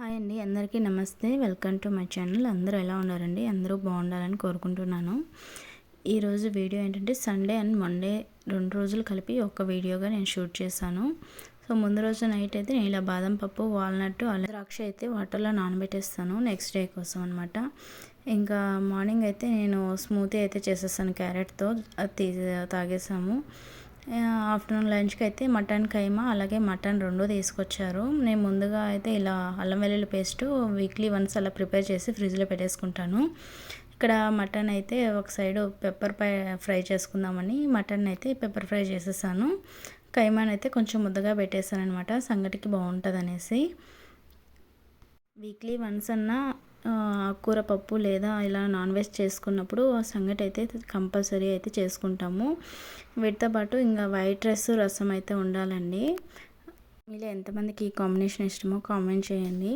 Hi అండి, అందరికీ నమస్తే. Welcome to my channel. అందరూ ఎలా ఉన్నారండి? అందరూ బాగుండాలని కోరుకుంటున్నాను. ఈరోజు వీడియో ఏంటంటే సండే అండ్ మండే 2 రోజులు కలిపి ఒక వీడియోగా నేను షూట్ చేశాను. సో ముందు రోజు నైట్ అయితే నేను ఇలా బాదం పప్పు, వాల్నట్, ద్రాక్ష అయితే వాటర్లో నానబెట్టేస్తాను నెక్స్ట్ డే కోసం అనమాట. ఇంకా మార్నింగ్ అయితే నేను స్మూతీ అయితే చేసేస్తాను క్యారెట్తో. అది తాగేసాము. ఆఫ్టర్నూన్ లంచ్కి అయితే మటన్ కైమా అలాగే మటన్ 2 తీసుకొచ్చారు. నేను ముందుగా అయితే ఇలా అల్లం వెల్లుల్లి పేస్ట్ వీక్లీ వన్స్ అలా ప్రిపేర్ చేసి ఫ్రిడ్జ్లో పెట్టేసుకుంటాను. ఇక్కడ మటన్ అయితే ఒక సైడు పెప్పర్ ఫ్రై చేసుకుందామని మటన్ అయితే పెప్పర్ ఫ్రై చేసేసాను. కైమాన్ అయితే కొంచెం ముద్దగా పెట్టేశాను అనమాట, సంగటికి బాగుంటుంది అనేసి. వీక్లీ వన్స్ అన్నా కూర పప్పు లేదా ఇలా నాన్ వెజ్ చేసుకున్నప్పుడు ఆ సంగటి అయితే కంపల్సరీ అయితే చేసుకుంటాము. వీటితో పాటు ఇంకా వైట్ రైస్, రసం అయితే ఉండాలండి. మీలో ఎంతమందికి ఈ కాంబినేషన్ ఇష్టమో కామెంట్ చేయండి.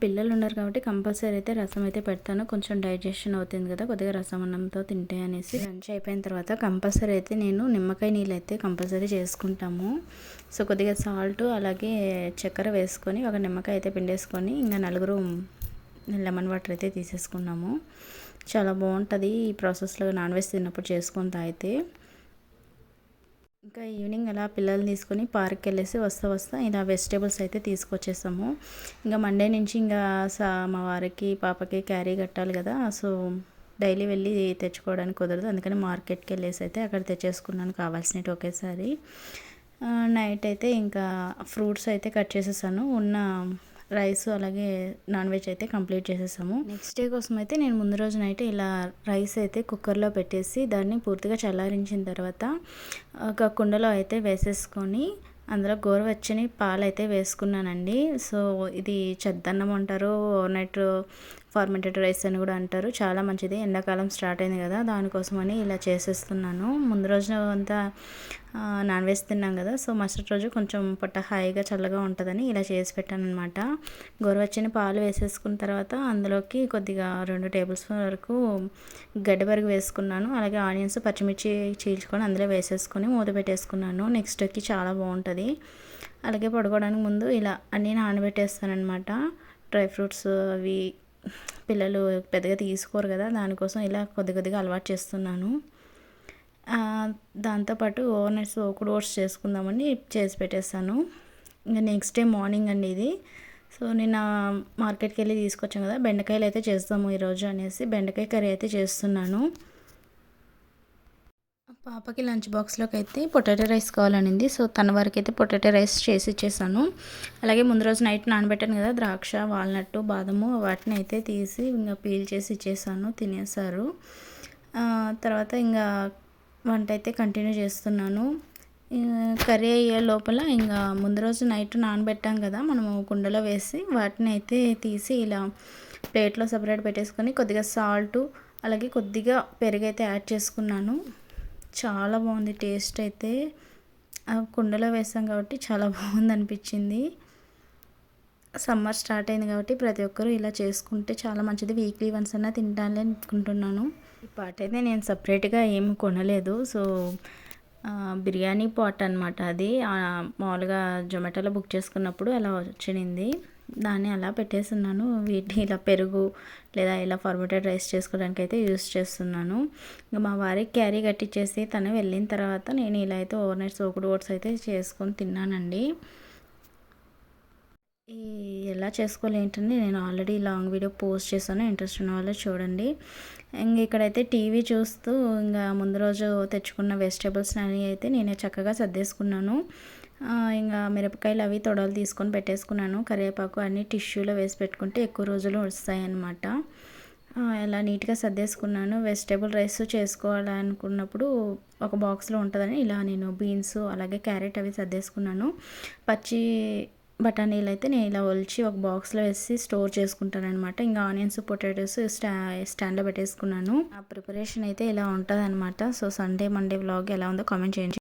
పిల్లలు ఉన్నారు కాబట్టి కంపల్సరీ అయితే రసం అయితే పెడతాను. కొంచెం డైజెషన్ అవుతుంది కదా కొద్దిగా రసం అన్నంతో తింటే అనేసి. లంచ్ అయిపోయిన తర్వాత కంపల్సరీ అయితే నేను నిమ్మకాయ నీళ్ళు అయితే కంపల్సరీ చేసుకుంటాము. సో కొద్దిగా సాల్ట్ అలాగే చక్కెర వేసుకొని ఒక నిమ్మకాయ అయితే పిండేసుకొని ఇంకా నలుగురు లెమన్ వాటర్ అయితే తీసేసుకున్నాము. చాలా బాగుంటుంది ఈ ప్రాసెస్లో నాన్ వెజ్ తిన్నప్పుడు చేసుకొని తాగితే. ఇంకా ఈవినింగ్ అలా పిల్లల్ని తీసుకొని పార్క్కి వెళ్ళేసి వస్తా ఇలా వెజిటేబుల్స్ అయితే తీసుకొచ్చేసాము. ఇంకా మండే నుంచి ఇంకా మా వారికి పాపకి క్యారీ కట్టాలి కదా, సో డైలీ వెళ్ళి తెచ్చుకోవడానికి కుదరదు. అందుకని మార్కెట్కి వెళ్ళేసి అయితే అక్కడ తెచ్చేసుకున్నాను కావాల్సినవి ఒకేసారి. నైట్ అయితే ఇంకా ఫ్రూట్స్ అయితే కట్ చేసేసాను. ఉన్న రైస్ అలాగే నాన్ వెజ్ అయితే కంప్లీట్ చేసేసాము. నెక్స్ట్ డే కోసం అయితే నేను ముందు రోజు నైట్ ఇలా రైస్ అయితే కుక్కర్లో పెట్టేసి దాన్ని పూర్తిగా చల్లారించిన తర్వాత ఒక కుండలో అయితే వేసేసుకొని అందులో గోరువెచ్చని పాలు అయితే వేసుకున్నానండి. సో ఇది చద్దన్నం అంటారు, ఓవర్నైట్ ఫార్మెంటెడ్ రైస్ అని కూడా అంటారు. చాలా మంచిది, ఎండాకాలం స్టార్ట్ అయింది కదా దానికోసమని ఇలా చేసేస్తున్నాను. ముందు రోజు అంతా నాన్ వెజ్ తిన్నాం కదా, సో మరుసటి రోజు కొంచెం పొట్ట హాయిగా చల్లగా ఉంటుందని ఇలా చేసి పెట్టాను అనమాట. గోరువెచ్చని పాలు వేసేసుకున్న తర్వాత అందులోకి కొద్దిగా 2 టేబుల్ స్పూన్ వరకు గడ్డబెరుగు వేసుకున్నాను. అలాగే ఆనియన్స్, పచ్చిమిర్చి చీల్చుకొని అందులో వేసేసుకొని మూత పెట్టేసుకున్నాను. నెక్స్ట్కి చాలా బాగుంటుంది. అలాగే పడుకోవడానికి ముందు ఇలా అన్నీ నానబెట్టేస్తానమాట. డ్రై ఫ్రూట్స్ అవి పిల్లలు పెద్దగా తీసుకోరు కదా, దానికోసం ఇలా కొద్దిగా అలవాటు చేస్తున్నాను. దాంతోపాటు ఓవర్నైట్స్ ఒకడు ఓట్స్ చేసుకుందామని చేసి పెట్టేస్తాను. ఇంకా నెక్స్ట్ డే మార్నింగ్ అండి ఇది. సో నిన్న మార్కెట్కి వెళ్ళి తీసుకొచ్చాం కదా, బెండకాయలు అయితే చేస్తాము ఈరోజు అనేసి బెండకాయ కర్రీ అయితే చేస్తున్నాను. పాపకి లంచ్ బాక్స్లోకి అయితే పొటాటో రైస్ కావాలనింది. సో తన వరకు అయితే పొటాటో రైస్ చేసి ఇచ్చేసాను. అలాగే ముందు రోజు నైట్ నానబెట్టాను కదా ద్రాక్ష, వాల్నట్, బాదము వాటిని అయితే తీసి ఇంకా పీల్ చేసి ఇచ్చేసాను, తినేసారు. తర్వాత ఇంకా వంట అయితే కంటిన్యూ చేస్తున్నాను. కర్రీ అయ్యే లోపల ఇంకా ముందు రోజు నైట్ నానబెట్టాం కదా మనము కుండలో వేసి వాటిని అయితే తీసి ఇలా ప్లేట్లో సపరేట్ పెట్టేసుకొని కొద్దిగా సాల్ట్ అలాగే కొద్దిగా పెరుగు అయితే యాడ్ చేసుకున్నాను. చాలా బాగుంది టేస్ట్ అయితే. కుండలో వేసాం కాబట్టి చాలా బాగుంది అనిపించింది. సమ్మర్ స్టార్ట్ అయింది కాబట్టి ప్రతి ఒక్కరూ ఇలా చేసుకుంటే చాలా మంచిది. వీక్లీ వన్స్ అన్నా తింటానని అనుకుంటున్నాను. ఈ పాట్ అయితే నేను సపరేట్గా ఏమి కొనలేదు. సో బిర్యానీ పాట్ అనమాట అది. మామూలుగా జొమాటోలో బుక్ చేసుకున్నప్పుడు అలా వచ్చింది, దాన్ని అలా పెట్టేస్తున్నాను. వీటిని ఇలా పెరుగు లేదా ఇలా ఫార్మేటెడ్ రైస్ చేసుకోవడానికి అయితే యూస్ చేస్తున్నాను. ఇంకా మా వారికి క్యారీ కట్టించేసి తను వెళ్ళిన తర్వాత నేను ఇలా అయితే ఓవర్నైట్ సోకుడు ఓట్స్ అయితే చేసుకొని తిన్నానండి. ఈ ఎలా చేసుకోవాలి ఏంటంటే నేను ఆల్రెడీ లాంగ్ వీడియో పోస్ట్ చేశాను, ఇంట్రెస్ట్ ఉన్న వాళ్ళు చూడండి. ఇంక ఇక్కడైతే టీవీ చూస్తూ ఇంకా ముందు రోజు తెచ్చుకున్న వెజిటేబుల్స్ అన్నీ అయితే నేనే చక్కగా సర్దేసుకున్నాను. ఇంకా మిరపకాయలు అవి తొడలు తీసుకొని పెట్టేసుకున్నాను. కరివేపాకు అన్నీ టిష్యూలో వేసి పెట్టుకుంటే ఎక్కువ రోజులు వస్తాయి అన్నమాట. ఇలా నీట్గా సర్దేసుకున్నాను. వెజిటేబుల్ రైస్ చేసుకోవాలనుకున్నప్పుడు ఒక బాక్స్లో ఉంటుందని ఇలా నేను బీన్స్ అలాగే క్యారెట్ అవి సర్దేసుకున్నాను. పచ్చి బఠానీలు అయితే నేను ఇలా ఒలిచి ఒక బాక్స్లో వేసి స్టోర్ చేసుకుంటాను అనమాట. ఇంకా ఆనియన్స్, పొటాటోస్ స్టాండ్లో పెట్టేసుకున్నాను. ఆ ప్రిపరేషన్ అయితే ఇలా ఉంటుంది అనమాట. సో సండే మండే వ్లాగ్ ఎలా ఉందో కామెంట్ చేయండి.